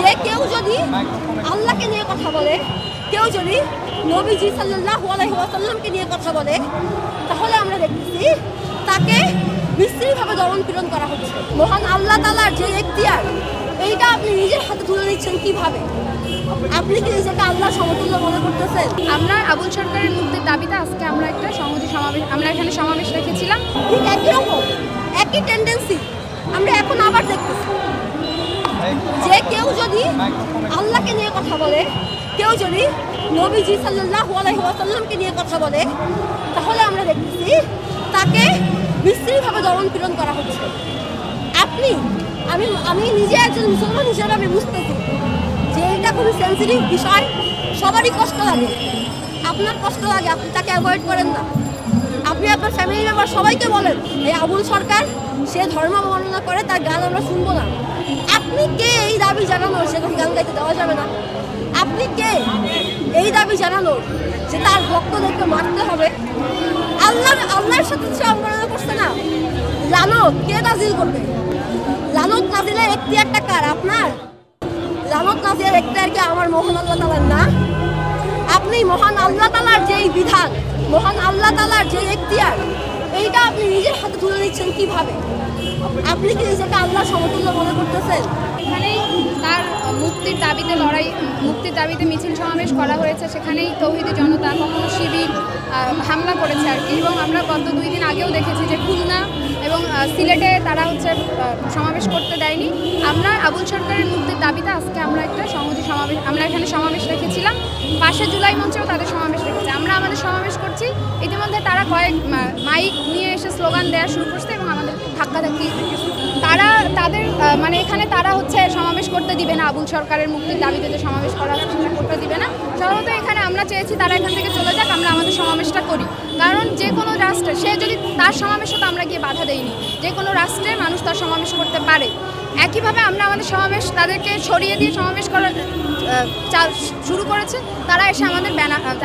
যে কেউ যদি আল্লাহকে নিয়ে কথা বলে, কেউ যদি নবীজি সাল্লাল্লাহু আলাইহি ওয়াসাল্লামকে নিয়ে কথা বলে, তাহলে আমরা দেখতেছি তাকে বিশ্রীভাবে দমন পীড়ন করা হচ্ছে। মহান আল্লাহ তাআলার যে এখতিয়ার, এইটা আপনি নিজের হাতে তুলে নিচ্ছেন কিভাবে? আপনি কি নিজেকে আল্লাহ সমতুল্য মনে করতেছেন? আমরা আবুল সরকারের মুক্তির দাবিতে আজকে আমরা একটা সংহতি সমাবেশ, আমরা এখানে সমাবেশ রেখেছিলাম। ঠিক একই রকম, একই টেন্ডেন্সি আমরা এখন আবার দেখতেছি। যে কেউ যদি আল্লাহকে নিয়ে কথা বলে, কেউ যদি নবীজি সাল্লাল্লাহু আলাইহি ওয়াসাল্লামকে নিয়ে কথা বলে, তাহলে আমরা দেখতেছি তাকে বিশ্রীভাবে দমন পীড়ন করা হচ্ছে। আমি নিজে একজন মুসলমান হিসেবে আমি বুঝতেছি যে এটা খুবই সেন্সিটিভ বিষয়, সবারই কষ্ট লাগে। আপনার কষ্ট লাগে, আপনি তাকে অ্যাভয়েড করেন না। আপনি আপনার ফ্যামিলি মেম্বার সবাইকে বলেন এই আবুল সরকার সে ধর্ম বর্ণনা করে, তার গান আমরা শুনবো না। আপনি কে এই দাবি জানানোর সে গান গাইতে দেওয়া যাবে না? আপনি কে এই দাবি জানানোর যে তার ভক্তদেরকে মারতে হবে? আল্লাহর সাথে সে অবমাননা করছে না। লানত কে নাজিল করবে? লানত নাজিলের এখতিয়ারটা কার? আপনার? লানত নাজিলের এখতিয়ার কি আমার মহান আল্লাহ তাআলার না? আপনি মহান আল্লাহ তাআলার যেই বিধান, মহান আল্লাহ তাআলার যে এখতিয়ার, এইটা আপনি নিজের হাতে তুলে নিচ্ছেন কিভাবে? আপনি কি নিজেকে আল্লাহ সমতুল্য মনে করতেছেন? এখানেই তার মুক্তির দাবিতে মিছিল সমাবেশ করা হয়েছে। সেখানেই তৌহিদি জনতা, কখনো শিবির হামলা করেছে আর কি। এবং আমরা গত 2 দিন আগেও দেখেছি যে খুলনা এবং সিলেটে তারা সমাবেশ করতে দেয়নি। আমরা আবুল সরকারের মুক্তির দাবিতে আজকে আমরা একটা সংহতি সমাবেশ, আমরা এখানে সমাবেশ রেখেছিলাম। পাশে জুলাই মঞ্চেও তাদের সমাবেশ রেখেছে। আমরা আমাদের সমাবেশ করছি, ইতিমধ্যে তারা কয়েক মাইক নিয়ে এসে স্লোগান দেওয়া শুরু করছে এবং আমাদের ধাক্কাধাক্কি। তাদের মানে এখানে তারা সমাবেশ করতে দিবে না, আবুল সরকারের মুক্তির দাবিতে যে সমাবেশ করা হচ্ছে সেটা করতে দিবে না। সাধারণত এখানে আমরা চেয়েছি তারা এখান থেকে চলে যাক, আমরা আমাদের সমাবেশটা করি। কারণ যে কোনো রাষ্ট্রে সে যদি তার সমাবেশ হতো, আমরা গিয়ে বাধা দেইনি। যে কোনো রাষ্ট্রে মানুষ তার সমাবেশ করতে পারে। একইভাবে আমরা আমাদের সমাবেশ তাদেরকে সরিয়ে দিয়ে সমাবেশ করার শুরু করেছে। তারা এসে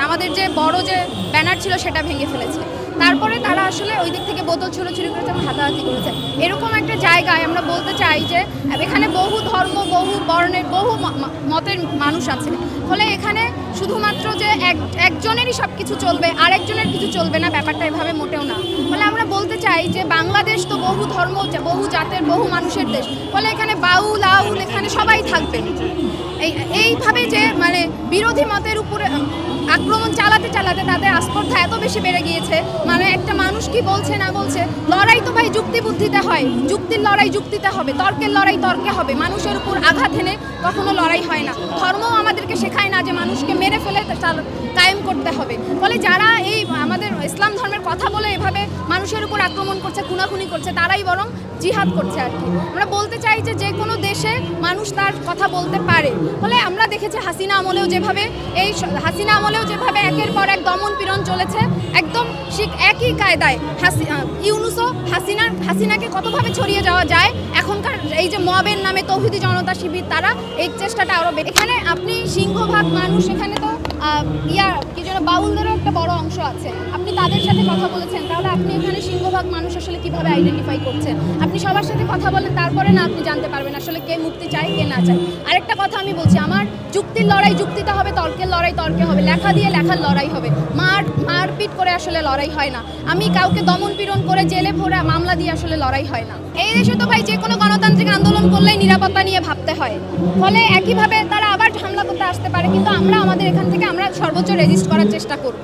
আমাদের যে বড় যে ব্যানার ছিল সেটা ভেঙে ফেলেছে। তারপরে তারা আসলে ওই দিক থেকে বোতল ছুড়োছুড়ি করেছে এবং হাতাহাতি করেছে। এরকম একটা জায়গায় আমরা বলতে চাই যে এখানে বহু ধর্ম, বহু বর্ণের, বহু মতের মানুষ আছে। ফলে এখানে শুধুমাত্র যে একজনেরই সব কিছু চলবে, আরেকজনের কিছু চলবে না, ব্যাপারটা এভাবে মোটেও না। ফলে আমরা বলতে চাই যে বাংলাদেশ তো বহু ধর্ম, বহু জাতের, বহু মানুষের দেশ। ফলে এখানে বাউল আউল এখানে সবাই থাকবে। এইভাবে যে মানে বিরোধী মতের উপরে আক্রমণ চালাতে চালাতে তাদের আস্পর্ধা এত বেশি বেড়ে গিয়েছে। মানে একটা মানুষ কি বলছে না বলছে, লড়াই তো ভাই যুক্তি বুদ্ধিতে হয়, যুক্তির লড়াই যুক্তিতে হবে, তর্কের লড়াই তর্কে হবে। মানুষের উপর আঘাত এনে কখনো লড়াই হয় না। ধর্মও আমাদেরকে শেখায় না যে মানুষকে মেরে ফেলে কায়েম করতে হবে। ফলে যারা এই আমাদের ইসলাম ধর্মের কথা বলে এভাবে মানুষের উপর আক্রমণ করছে, খুনাখুনি করছে, তারাই বরং জিহাদ করছে আর কি। আমরা বলতে চাই যে কোনো দেশে মানুষ তার কথা বলতে পারে। ফলে আমরা দেখেছি হাসিনা আমলেও যেভাবে একের পর এক দমন পীড়ন চলেছে, একদম একই কায়দায় ইউনূসও হাসিনাকে কতভাবে ছড়িয়ে যাওয়া যায়। এখনকার এই যে মবের নামে তৌহিদি জনতা শিবির, তারা এই চেষ্টাটা আরও এখানে আপনি সিংহভাগ মানুষ, এখানে তো কি যেন বাউলদেরও একটা বড় অংশ আছে। আপনি তাদের সাথে কথা বলেছেন, তাহলে আপনি এখানে সিংহভাগ মানুষ আসলে কিভাবে আইডেন্টিফাই করছেন? আপনি সবার সাথে কথা বলেন, তারপরে না আপনি জানতে পারবেন আসলে কে মুক্তি চায় কে না চায়। আরেকটা কথা আমি বলছি, আমার যুক্তির লড়াই যুক্তিতে হবে, তর্কের লড়াই তর্কে হবে, লেখা দিয়ে লেখার লড়াই হবে। মারপিট করে আসলে লড়াই হয় না। আমি কাউকে দমন পীড়ন করে জেলে ভরে মামলা দিয়ে আসলে লড়াই হয় না। এই দেশে তো ভাই যে কোনো গণতান্ত্রিক আন্দোলন করলেই নিরাপত্তা নিয়ে ভাবতে হয়। ফলে একইভাবে তারা আবার হামলা করতে আসতে পারে, কিন্তু আমরা আমাদের এখান থেকে আমরা সর্বোচ্চ রেজিস্ট করার চেষ্টা করব।